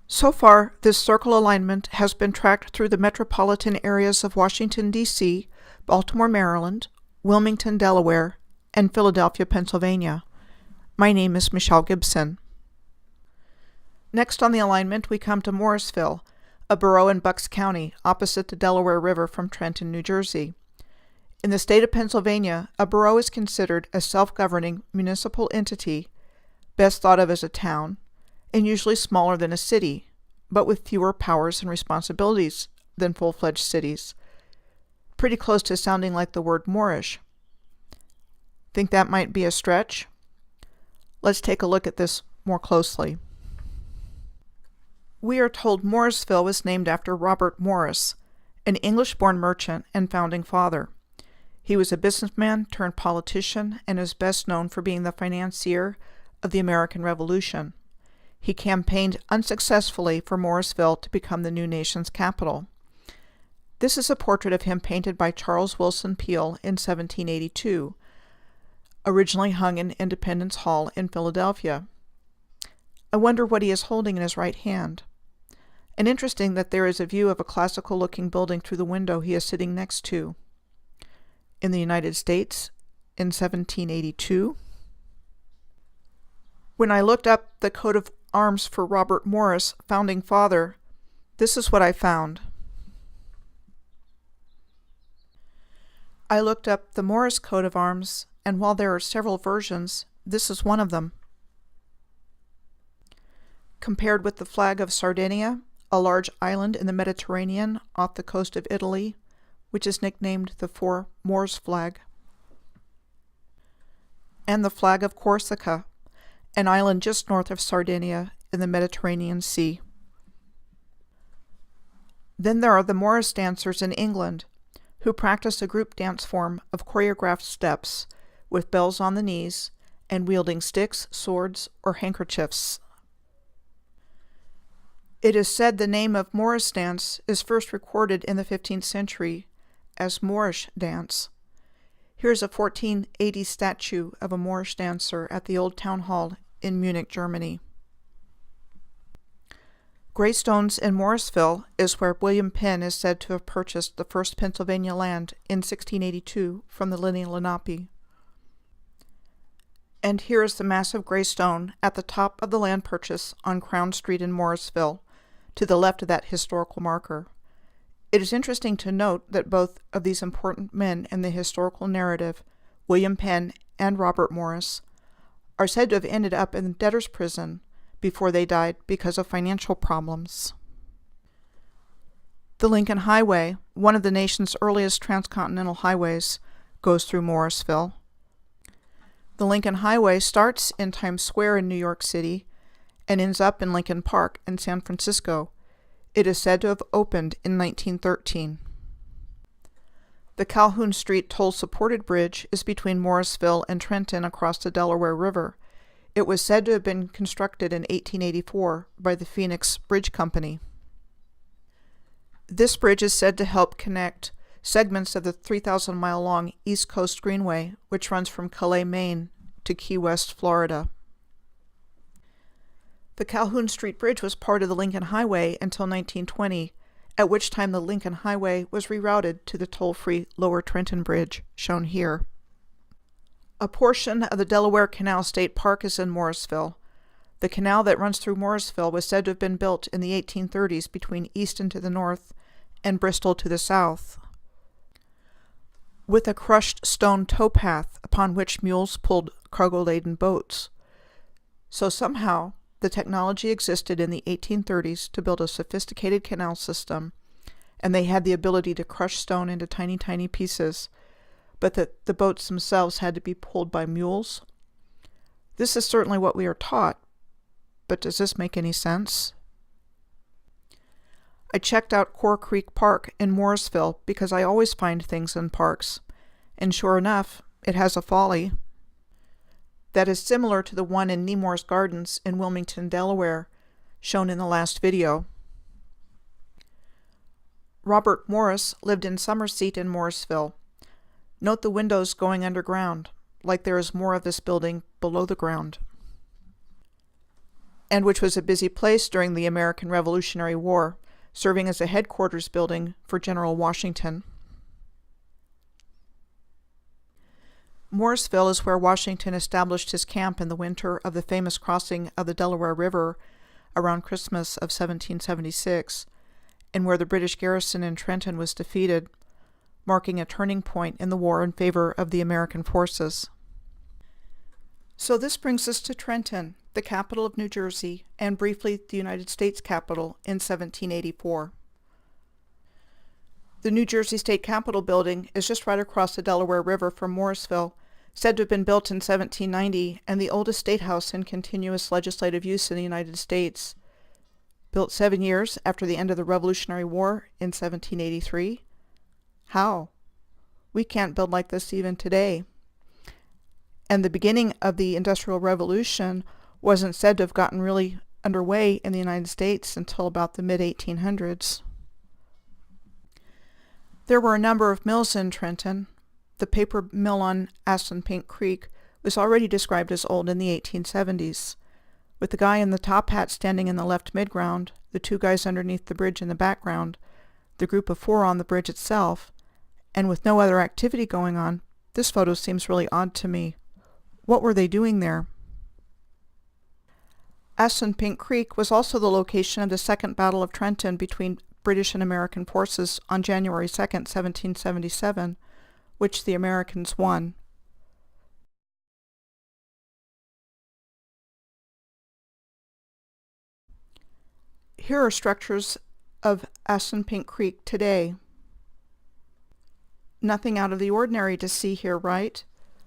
So far, this circle alignment has been tracked through the metropolitan areas of Washington, D.C., Baltimore, Maryland, Wilmington, Delaware, and Philadelphia, Pennsylvania. My name is Michelle Gibson. Next on the alignment, we come to Morrisville, a borough in Bucks County, opposite the Delaware River from Trenton, New Jersey. In the state of Pennsylvania, a borough is considered a self-governing municipal entity, best thought of as a town, and usually smaller than a city, but with fewer powers and responsibilities than full-fledged cities. Pretty close to sounding like the word Moorish. Think that might be a stretch? Let's take a look at this more closely. We are told Morrisville was named after Robert Morris, an English-born merchant and founding father. He was a businessman turned politician and is best known for being the financier of the American Revolution. He campaigned unsuccessfully for Morrisville to become the new nation's capital. This is a portrait of him painted by Charles Willson Peale in 1782, originally hung in Independence Hall in Philadelphia. I wonder what he is holding in his right hand. And interesting that there is a view of a classical-looking building through the window he is sitting next to. In the United States, in 1782. When I looked up the coat of arms for Robert Morris, founding father, this is what I found. I looked up the Morris coat of arms, and while there are several versions, this is one of them. Compared with the flag of Sardinia, a large island in the Mediterranean off the coast of Italy, which is nicknamed the Four Moors flag, and the flag of Corsica, an island just north of Sardinia in the Mediterranean Sea. Then there are the Morris dancers in England, who practice a group dance form of choreographed steps with bells on the knees and wielding sticks, swords, or handkerchiefs. It is said the name of Morris dance is first recorded in the 15th century as Moorish dance. Here's a 1480 statue of a Moorish dancer at the Old Town Hall in Munich, Germany. Greystones in Morrisville is where William Penn is said to have purchased the first Pennsylvania land in 1682 from the Lenni Lenape. And here is the massive gray stone at the top of the land purchase on Crown Street in Morrisville, to the left of that historical marker. It is interesting to note that both of these important men in the historical narrative, William Penn and Robert Morris, are said to have ended up in debtor's prison before they died because of financial problems. The Lincoln Highway, one of the nation's earliest transcontinental highways, goes through Morrisville. The Lincoln Highway starts in Times Square in New York City and ends up in Lincoln Park in San Francisco. It is said to have opened in 1913. The Calhoun Street toll-supported bridge is between Morrisville and Trenton across the Delaware River. It was said to have been constructed in 1884 by the Phoenix Bridge Company. This bridge is said to help connect segments of the 3,000-mile-long East Coast Greenway, which runs from Calais, Maine, to Key West, Florida. The Calhoun Street Bridge was part of the Lincoln Highway until 1920, at which time the Lincoln Highway was rerouted to the toll-free Lower Trenton Bridge, shown here. A portion of the Delaware Canal State Park is in Morrisville. The canal that runs through Morrisville was said to have been built in the 1830s between Easton to the north and Bristol to the south, with a crushed stone towpath upon which mules pulled cargo-laden boats. So somehow, the technology existed in the 1830s to build a sophisticated canal system, and they had the ability to crush stone into tiny, tiny pieces, but that the boats themselves had to be pulled by mules. This is certainly what we are taught, but does this make any sense? I checked out Core Creek Park in Morrisville because I always find things in parks, and sure enough, it has a folly that is similar to the one in Nemours Gardens in Wilmington, Delaware, shown in the last video. Robert Morris lived in Summerseat in Morrisville. Note the windows going underground, like there is more of this building below the ground. and which was a busy place during the American Revolutionary War, serving as a headquarters building for General Washington. Morrisville is where Washington established his camp in the winter of the famous crossing of the Delaware River around Christmas of 1776, and where the British garrison in Trenton was defeated, marking a turning point in the war in favor of the American forces. So this brings us to Trenton, the capital of New Jersey, and briefly the United States capital in 1784. The New Jersey State Capitol building is just right across the Delaware River from Morrisville, said to have been built in 1790, and the oldest state house in continuous legislative use in the United States. Built 7 years after the end of the Revolutionary War in 1783. How? We can't build like this even today. And the beginning of the Industrial Revolution wasn't said to have gotten really underway in the United States until about the mid-1800s. There were a number of mills in Trenton. The paper mill on Assunpink Creek was already described as old in the 1870s, with the guy in the top hat standing in the left midground, the two guys underneath the bridge in the background, the group of 4 on the bridge itself, and with no other activity going on. This photo seems really odd to me. What were they doing there? Assunpink Creek was also the location of the Second Battle of Trenton between British and American forces on January 2, 1777, which the Americans won. Here are structures of Assunpink Creek today. Nothing out of the ordinary to see here, right?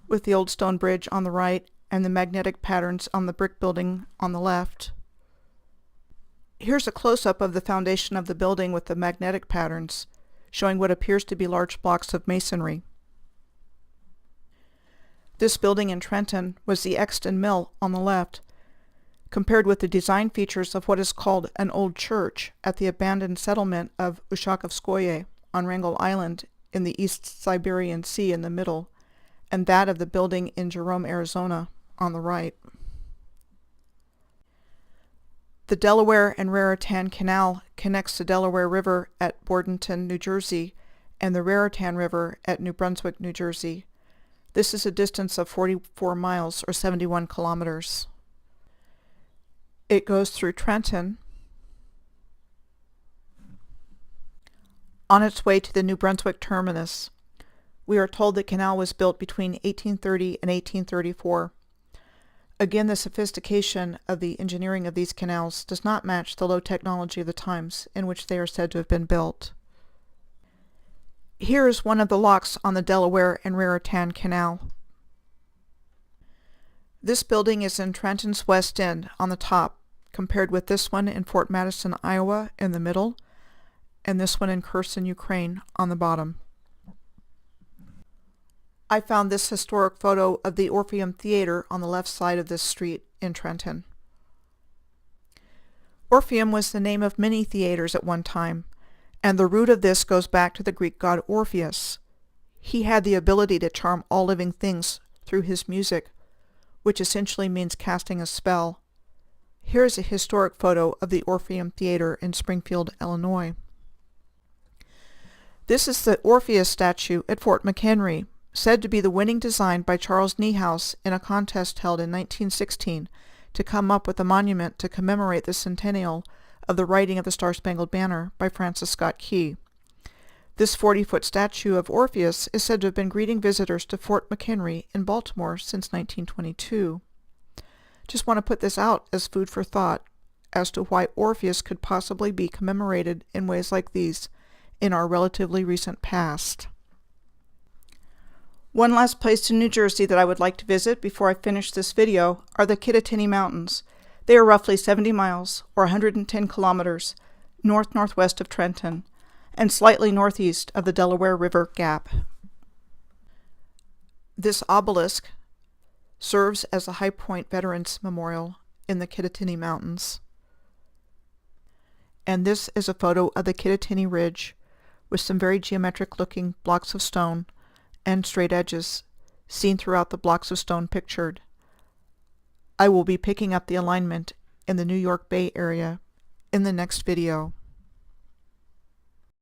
With the old stone bridge on the right and the magnetic patterns on the brick building on the left. Here's a close-up of the foundation of the building with the magnetic patterns, showing what appears to be large blocks of masonry. This building in Trenton was the Exton Mill on the left, compared with the design features of what is called an old church at the abandoned settlement of Ushakovskoye on Wrangel Island in the East Siberian Sea in the middle, and that of the building in Jerome, Arizona on the right. The Delaware and Raritan Canal connects the Delaware River at Bordenton, New Jersey, and the Raritan River at New Brunswick, New Jersey. This is a distance of 44 miles or 71 kilometers. It goes through Trenton on its way to the New Brunswick terminus. We are told the canal was built between 1830 and 1834. Again, the sophistication of the engineering of these canals does not match the low technology of the times in which they are said to have been built. Here is one of the locks on the Delaware and Raritan Canal. This building is in Trenton's west end on the top, compared with this one in Fort Madison, Iowa in the middle, and this one in Kherson, Ukraine on the bottom. I found this historic photo of the Orpheum Theater on the left side of this street in Trenton. Orpheum was the name of many theaters at one time, and the root of this goes back to the Greek god Orpheus. He had the ability to charm all living things through his music, which essentially means casting a spell. Here is a historic photo of the Orpheum Theater in Springfield, Illinois. This is the Orpheus statue at Fort McHenry, said to be the winning design by Charles Niehaus in a contest held in 1916 to come up with a monument to commemorate the centennial of the writing of the Star-Spangled Banner by Francis Scott Key. This 40-foot statue of Orpheus is said to have been greeting visitors to Fort McHenry in Baltimore since 1922. Just want to put this out as food for thought as to why Orpheus could possibly be commemorated in ways like these in our relatively recent past. One last place in New Jersey that I would like to visit before I finish this video are the Kittatinny Mountains. They are roughly 70 miles, or 110 kilometers, north-northwest of Trenton, and slightly northeast of the Delaware River Gap. This obelisk serves as a High Point Veterans Memorial in the Kittatinny Mountains. And this is a photo of the Kittatinny Ridge with some very geometric-looking blocks of stone and straight edges seen throughout the blocks of stone pictured. I will be picking up the alignment in the New York Bay Area in the next video.